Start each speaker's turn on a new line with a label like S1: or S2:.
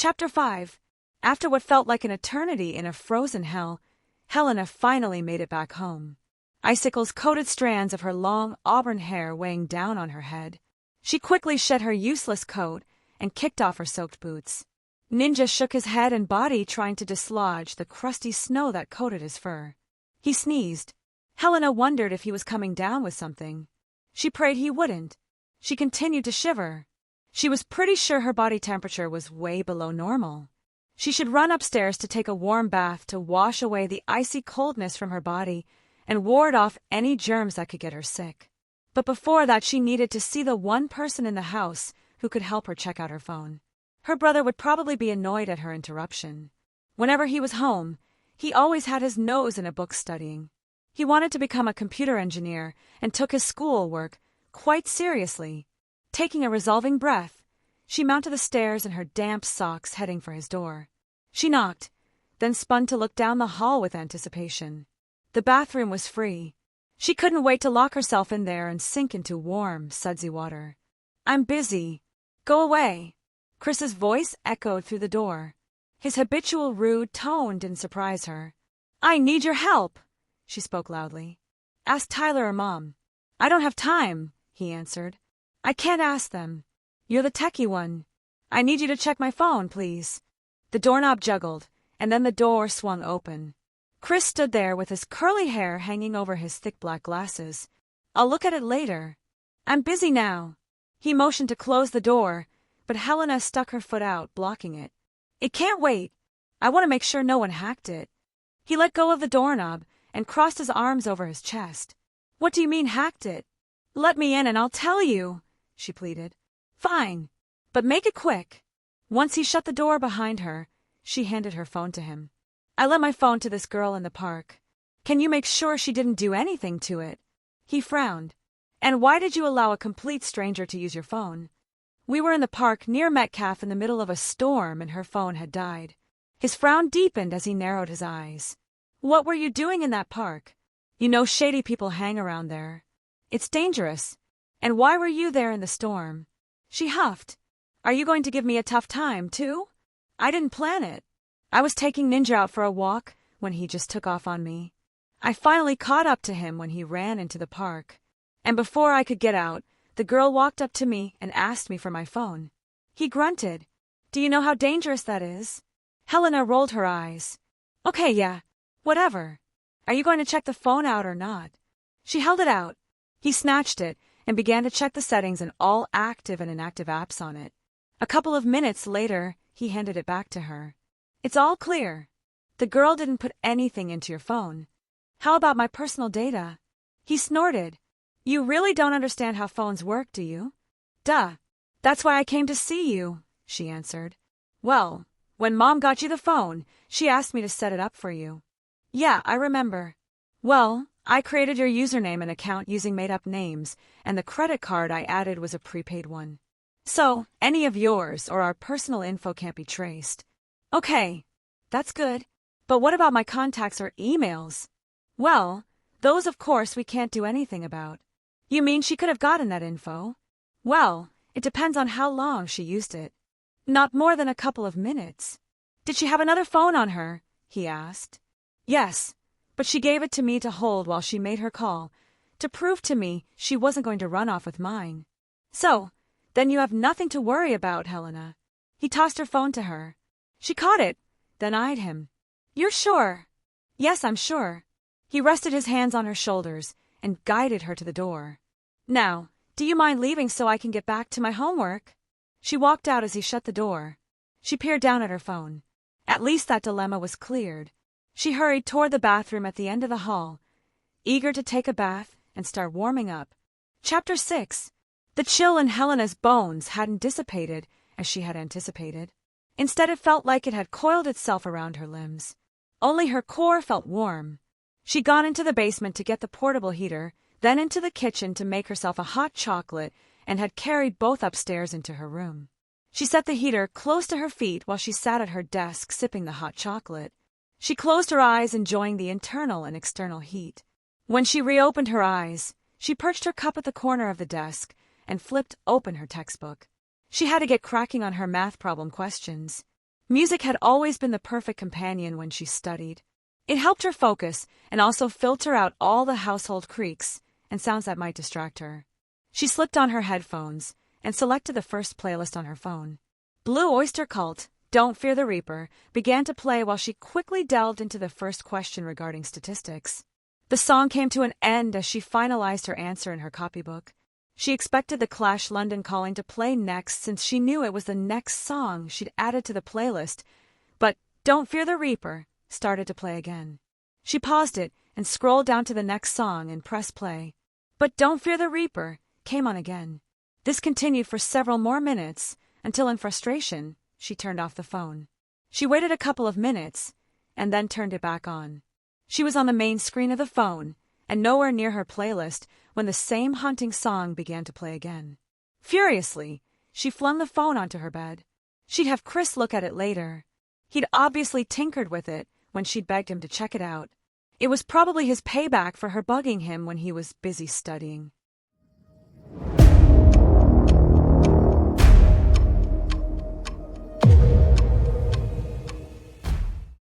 S1: Chapter 5. After what felt like an eternity in a frozen hell, Helena finally made it back home. Icicles-coated strands of her long auburn hair weighing down on her head. She quickly shed her useless coat and kicked off her soaked boots. Ninja shook his head and body trying to dislodge the crusty snow that coated his fur. He sneezed. Helena wondered if he was coming down with something. She prayed he wouldn't. She continued to shiver. She was pretty sure her body temperature was way below normal. She should run upstairs to take a warm bath to wash away the icy coldness from her body and ward off any germs that could get her sick. But before that, she needed to see the one person in the house who could help her check out her phone. Her brother would probably be annoyed at her interruption. Whenever he was home, he always had his nose in a book studying. He wanted to become a computer engineer and took his schoolwork quite seriously. Taking a resolving breath, she mounted the stairs in her damp socks, heading for his door. She knocked, then spun to look down the hall with anticipation. The bathroom was free. She couldn't wait to lock herself in there and sink into warm, sudsy water. "I'm busy. Go away." Chris's voice echoed through the door. His habitual rude tone didn't surprise her. "I need your help," she spoke loudly. "Ask Tyler or Mom." "I don't have time," he answered. "I can't ask them. You're the techie one. I need you to check my phone, please." The doorknob juggled, and then the door swung open. Chris stood there with his curly hair hanging over his thick black glasses. "I'll look at it later. I'm busy now." He motioned to close the door, but Helena stuck her foot out, blocking it. "It can't wait. I want to make sure no one hacked it." He let go of the doorknob and crossed his arms over his chest. "What do you mean, hacked it?" "Let me in and I'll tell you," she pleaded. "Fine, but make it quick." Once he shut the door behind her, she handed her phone to him. "I lent my phone to this girl in the park. Can you make sure she didn't do anything to it?" He frowned. "And why did you allow a complete stranger to use your phone?" "We were in the park near Metcalf in the middle of a storm and her phone had died." His frown deepened as he narrowed his eyes. "What were you doing in that park? You know shady people hang around there. It's dangerous. And why were you there in the storm?" She huffed. "Are you going to give me a tough time, too? I didn't plan it. I was taking Ninja out for a walk when he just took off on me. I finally caught up to him when he ran into the park. And before I could get out, the girl walked up to me and asked me for my phone." He grunted. "Do you know how dangerous that is?" Helena rolled her eyes. "Okay, yeah, whatever. Are you going to check the phone out or not?" She held it out. He snatched it and began to check the settings and all active and inactive apps on it. A couple of minutes later, he handed it back to her. "It's all clear. The girl didn't put anything into your phone. How about my personal data?" He snorted. "You really don't understand how phones work, do you?" "Duh. That's why I came to see you," she answered. "Well, when Mom got you the phone, she asked me to set it up for you." "Yeah, I remember." "Well, I created your username and account using made-up names, and the credit card I added was a prepaid one. So, any of yours or our personal info can't be traced." "Okay, that's good. But what about my contacts or emails?" "Well, those of course we can't do anything about." "You mean she could have gotten that info?" "Well, it depends on how long she used it." "Not more than a couple of minutes." "Did she have another phone on her?" he asked. "Yes, but she gave it to me to hold while she made her call, to prove to me she wasn't going to run off with mine." "So, then you have nothing to worry about, Helena." He tossed her phone to her. She caught it, then eyed him. "You're sure?" "Yes, I'm sure." He rested his hands on her shoulders and guided her to the door. "Now, do you mind leaving so I can get back to my homework?" She walked out as he shut the door. She peered down at her phone. At least that dilemma was cleared. She hurried toward the bathroom at the end of the hall, eager to take a bath and start warming up. Chapter 6. The chill in Helena's bones hadn't dissipated as she had anticipated. Instead, it felt like it had coiled itself around her limbs. Only her core felt warm. She'd gone into the basement to get the portable heater, then into the kitchen to make herself a hot chocolate, and had carried both upstairs into her room. She set the heater close to her feet while she sat at her desk sipping the hot chocolate. She closed her eyes, enjoying the internal and external heat. When she reopened her eyes, she perched her cup at the corner of the desk and flipped open her textbook. She had to get cracking on her math problem questions. Music had always been the perfect companion when she studied. It helped her focus and also filter out all the household creaks and sounds that might distract her. She slipped on her headphones and selected the first playlist on her phone. Blue Oyster Cult, Don't Fear the Reaper, began to play while she quickly delved into the first question regarding statistics. The song came to an end as she finalized her answer in her copybook. She expected the Clash London Calling to play next since she knew it was the next song she'd added to the playlist, but Don't Fear the Reaper started to play again. She paused it and scrolled down to the next song and pressed play. But Don't Fear the Reaper came on again. This continued for several more minutes until in frustration, she turned off the phone. She waited a couple of minutes and then turned it back on. She was on the main screen of the phone and nowhere near her playlist when the same haunting song began to play again. Furiously, she flung the phone onto her bed. She'd have Chris look at it later. He'd obviously tinkered with it when she'd begged him to check it out. It was probably his payback for her bugging him when he was busy studying.